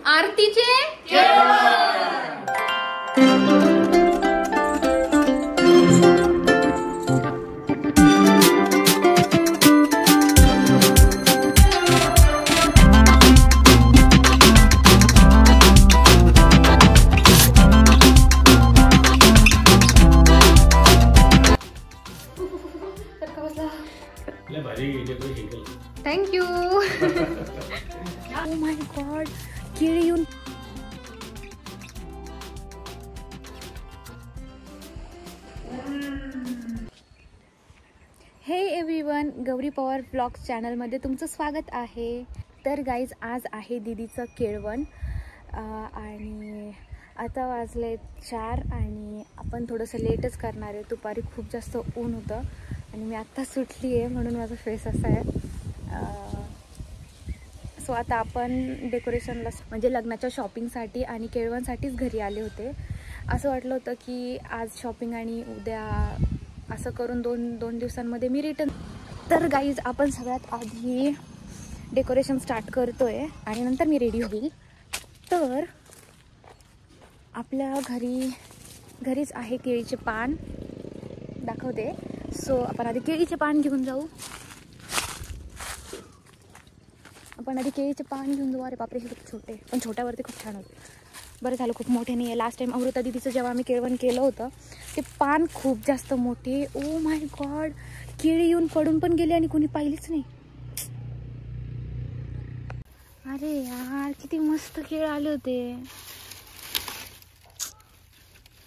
आरतीचे thank you. Oh my God, केळी येऊन हे एव्हरीवन, गौरी पवार ब्लॉग्स चॅनलमध्ये तुमचं स्वागत आहे. तर गाईज, आज आहे दीदीचं केळवण आणि आता वाजले 4 आणि आपण थोडंसं लेटच करणार आहे. दुपारी खूप जास्त ऊन होतं आणि मी आत्ता सुटली आहे म्हणून माझा फेस असा आहे. सो आता आपण डेकोरेशनला म्हणजे लग्नाच्या शॉपिंगसाठी आणि केळवणसाठीच घरी आले होते. असं वाटलं होतं की आज शॉपिंग आणि उद्या असं करून दोन दिवसांमध्ये मी रिटर्न. तर गाईज, आपण सगळ्यात आधी डेकोरेशन स्टार्ट करतो आहे आणि नंतर मी रेडी होईल. तर आपल्या घरीच आहे केळीचे पान, दाखवते. सो आपण आधी केळीचे पान घेऊन जाऊ. अरे बापरे, हे खूप छोटे, पण छोट्यावरती खूप छान होते. बरं झालं खूप मोठे नाही आहे. लास्ट टाइम अमृता दीदीचं जेव्हा आम्ही केळवण केलं होतं ते पान खूप जास्त मोठे. ओ माय गॉड, केळी येऊन पडून पण गेले आणि कोणी पाहिलीच नाही. अरे यार, किती मस्त केळ आले होते.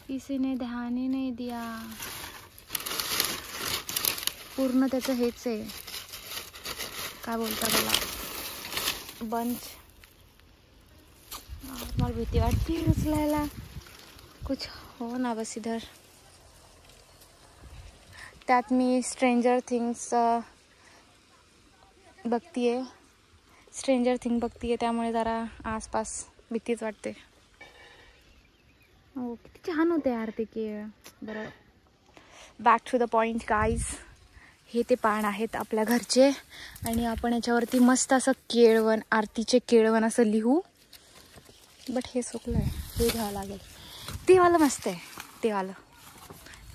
किसी ने ध्यान ही नहीं दिया. पूर्ण त्याचं हेच आहे, काय बोलतात त्याला, बंच. मला भीती वाटते उचलायला. कुछ हो ना बस इधर. त्यात मी स्ट्रेंजर थिंग्स बघतीये. त्यामुळे जरा आसपास भीतीच वाटते. हो, किती छान होते यार ते केळ. बरं, back to the point guys. हे ते पान आहेत आपल्या घरचे आणि आपण याच्यावरती मस्त असं केळवण, आरतीचे केळवण असं लिहू. बट हे सुकलं आहे, हे घ्यावं लागेल. ते वालं मस्त आहे,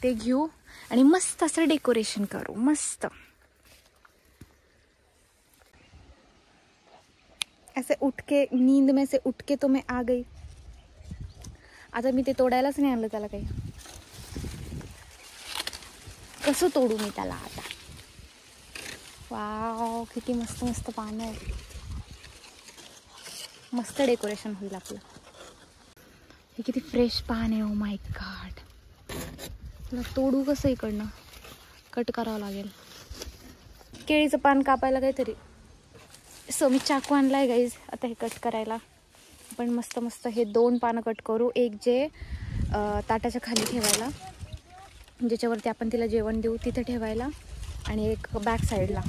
ते घेऊ आणि मस्त असं डेकोरेशन करू. मस्त ऐसे नींद में से उठ के तो मैं आ गई. आता मी ते तोडायलाच नाही आणलं त्याला काही. कसं तोडू मी त्याला आता. वाव, किती मस्त मस्त पानं आहेत. मस्त डेकोरेशन होईल आपलं. हे किती फ्रेश पान आहे. ओ माय गॉड, तुला तोडू कसं? इकडनं कट करावं लागेल. केळीचं पान कापायला काहीतरी. सो मी चाकू आणलाय गाईज आता हे कट करायला. आपण मस्त मस्त हे 2 पानं कट करू. एक जे ताटाच्या खाली ठेवायला, ज्याच्यावरती आपण तिला जेवण देऊ तिथे ठेवायला, आणि एक बॅक साईडला.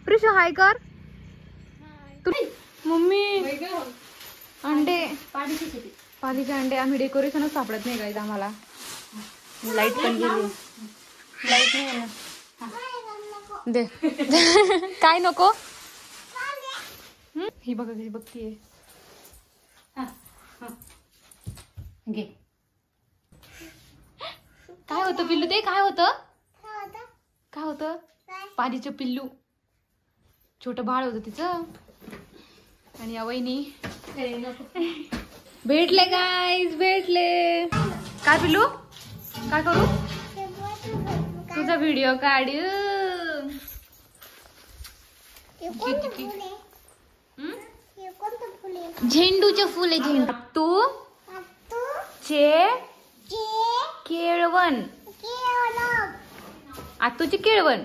प्रिशू हाय कर. मम्मी, अंडे, पालीचे अंडे. आम्ही डेकोरेशनच सापडत नाही गाईज आम्हाला. लाईट पण गेली. लाईट नाही ना दे. काय नको. ही बघा कशी बघतीये. घे. काय होतं पिल्लू ते? काय होतं? पालीचं पिल्लू, छोटं बाळ होतं तिचं. आणि या वहिनी भेटले गाईज, भेटले. काय पिल्लू, काय करू? तुझा व्हिडिओ काढू. झेंडूचे फुल आहे. झेंडू तू चे केळवण. आतूची केळवण.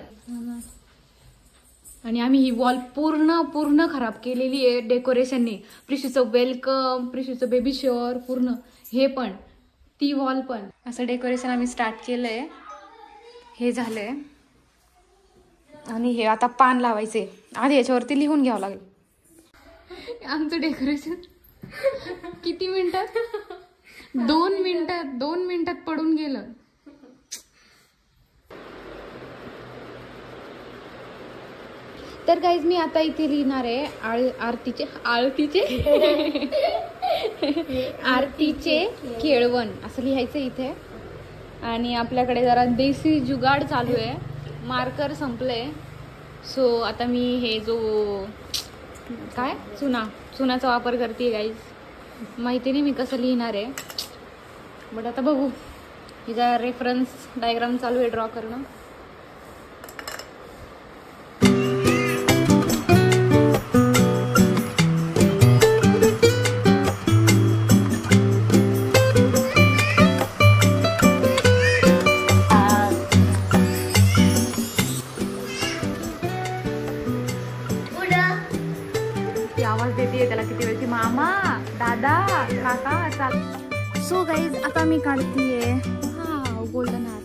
आणि आम्ही ही वॉल पूर्ण खराब केलेली आहे डेकोरेशनने. प्रिशूचं वेलकम, प्रिशूचं बेबी शॉवर, पूर्ण हे पण, ती वॉल पण. असं डेकोरेशन आम्ही स्टार्ट केलंय. हे झालंय आणि हे आता पान लावायचे. आधी याच्यावरती लिहून घ्यावं लागेल. आमचं डेकोरेशन किती मिनिटात? 2 मिनिटात पडून गेलं. तर गाईज मी आता इथे लिहिणार आहे आरतीचे केळवण असं लिहायचं इथे. आणि आपल्याकडे जरा देसी जुगाड चालू आहे, मार्कर संपले. सो आता मी हे जो काय चुनाचा वापर करते गाईज. माहिती नाही मी कसं लिहिणार आहे, बट आता बघू. हिचा रेफरन्स डायग्राम चालू आहे ड्रॉ करणं. आवाज देते त्याला किती वेळची, मामा, दादा, काका. सो गाईज आता मी काढतीये गोल्डन हार.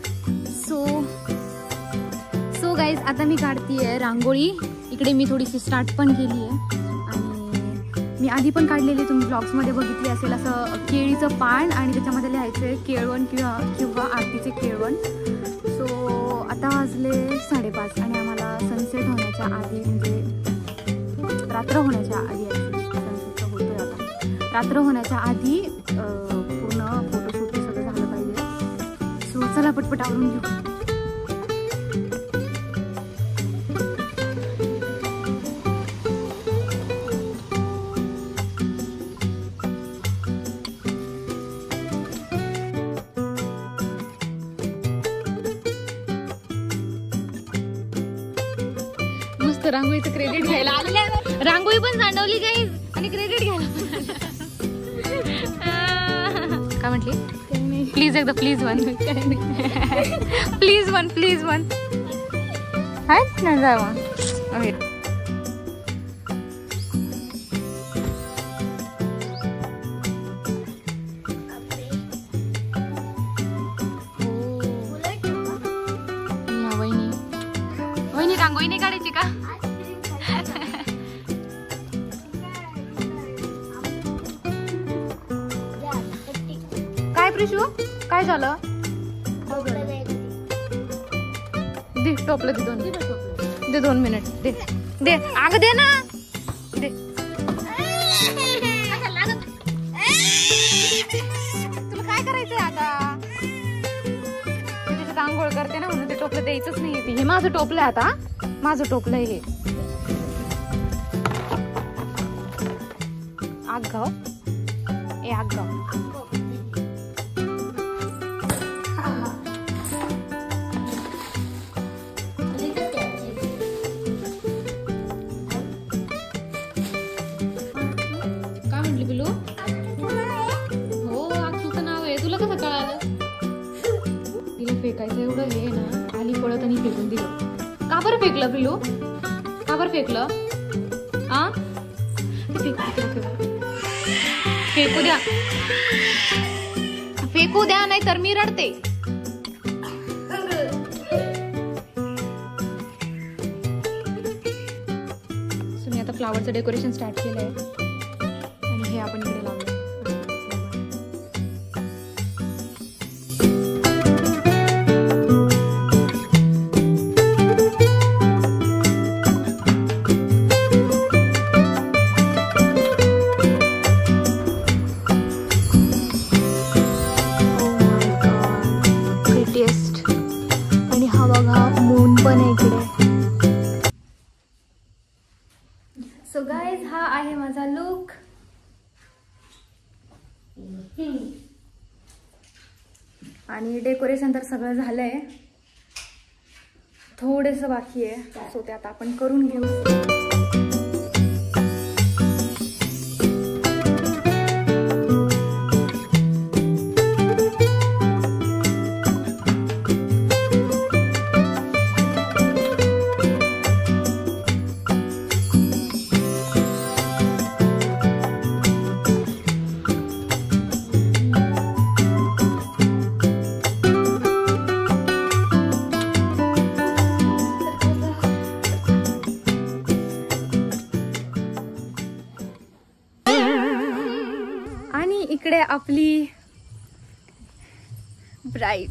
सो गाईज आता मी काढतीये रांगोळी. इकडे मी थोडीशी स्टार्ट पण केली आहे आणि मी आधी पण काढलेली, तुम्ही ब्लॉग्समध्ये बघितली असेल. असं केळीचं पान आणि त्याच्यामध्ये लिहायचं केळवण किंवा आरतीचे केळवण. सो आता वाजले 5:30 आणि आम्हाला सनसेट होण्याच्या आधी, म्हणजे रात्र होण्याच्या आधी, सनसेटचं होतोय आता, रात्र होण्याच्या आधी पूर्ण फोटोशूट सगळं झालं पाहिजे. सो चला पटपट आवरून घेऊ. मस्त रांगोळीचं क्रेडिट घ्यायला आलेल्या, रांगोळी पण सांडवली गाईज आणि क्रेडिट घ्यायला काय म्हटली. प्लीज एकदा प्लीज वन प्लीज वन हाच ना जावा. वहिनी रांगोळी नाही काढायची का. काय प्रिशू काय झालं. दे टोपलं दे 2 मिनिट दे आग दे ना दे. तुला काय करायचंय आता. त्याच्यात आंघोळ करते ना म्हणून ते टोपलं द्यायचंच नाही. हे माझं टोपलंय आता, माझं टोपलंय हे. आग गाव ए आग गाव. काय म्हटली पिलू. हो अक्षूचं नाव आहे. तुला कसं कळालं. तिला फेकायचं एवढं हे ना, आली पळत आणि फेकून दिलं. का बरं फेकलं पिलू, का बरं फेकलं. आ फेकू द्या नाही तर मी रडते. मी आता फ्लावरचं डेकोरेशन स्टार्ट केलंय आणि हे आपण इकडे लावलं. आणि हा बघा मून पण आहे इकडे. सो गाईज हा आहे माझा लुक. आणि डेकोरेशन तर सगळं झालंय, थोडंसं बाकी आहे. सो ते आता आपण करून घेऊ. इकडे आपली ब्राईड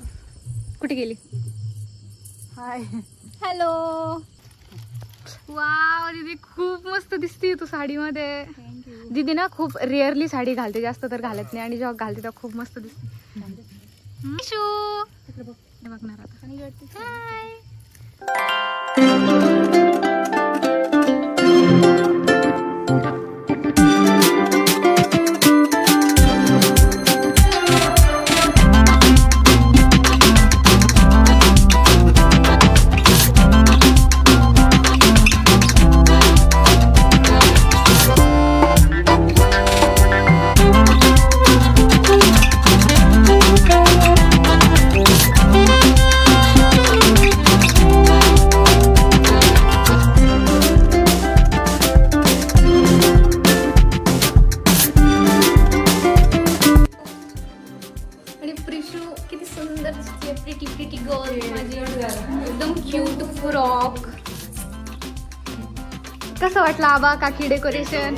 कुठे गेली. Hi hello. वाव दीदी खूप मस्त दिसते तू साडीमध्ये. दीदी ना खूप रेअरली साडी घालते, जास्त तर घालत नाही आणि जेव्हा घालते तेव्हा खूप मस्त दिसते. बघणार आता. प्रिटी गर्ल माझी एकदम क्यूट फ्रॉक. कसं वाटलं आबा काकी डेकोरेशन?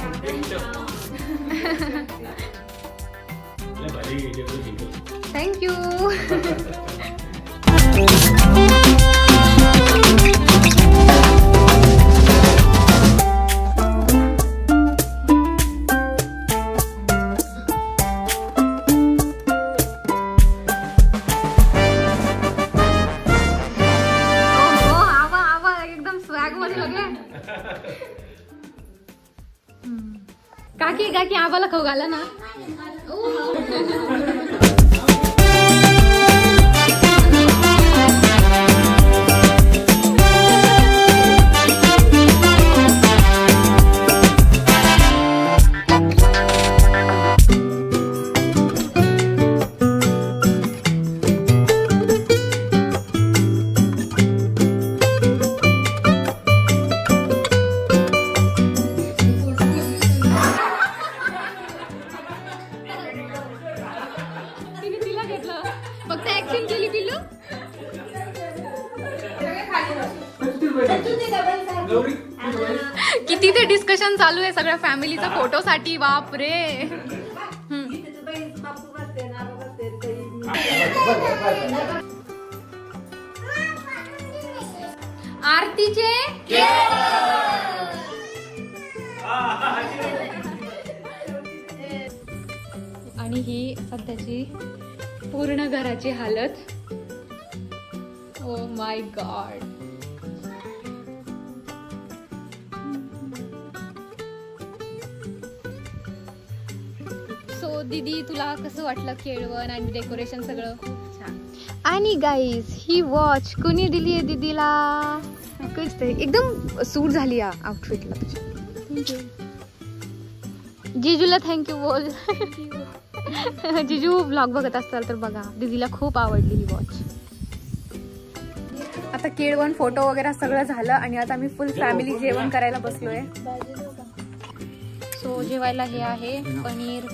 थँक्यू. काकी काकी आबाला खाऊ घाला ना. फक्त ऍक्शन केली पिल्लू. किती ते डिस्कशन चालू आहे सगळ्या फॅमिलीचा फोटोसाठी. बाप रे. आरतीचे आणि ही सध्याची पूर्ण घराची हालत. Oh my God. सो दीदी तुला कसं वाटलं केळवण आणि डेकोरेशन सगळं? खूप छान. आणि गाईज ही वॉच कोणी दिली आहे दीदीला? एकदम सूट झाली या आउटफिटला तुझी. जिजूला थँक्यू बोल. जिजू ब्लॉग बघत असताल तर बघा, दीदीला खूप आवडली ही वॉच. आता केळवण फोटो वगैरे सगळं झालं आणि आता आम्ही फुल फॅमिली जेवण करायला बसलोय. सो जेवायला हे आहे पनीर,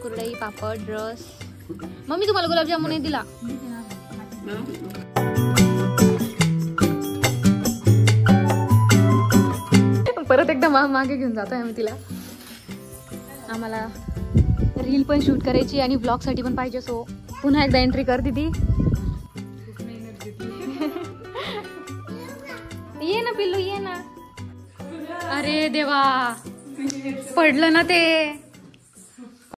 कुरडई, पापड, रस. मम्मी तुम्हाला गुलाबजामुन नाही दिला? परत एकदा मागे घेऊन जातोय आम्ही तिला. आम्हाला रील पण शूट करायची आणि ब्लॉग साठी पण पाहिजे. सो पुन्हा एकदा एंट्री कर दीदी. ये ना पिल्लू ये ना. अरे देवा पडलं ना ते.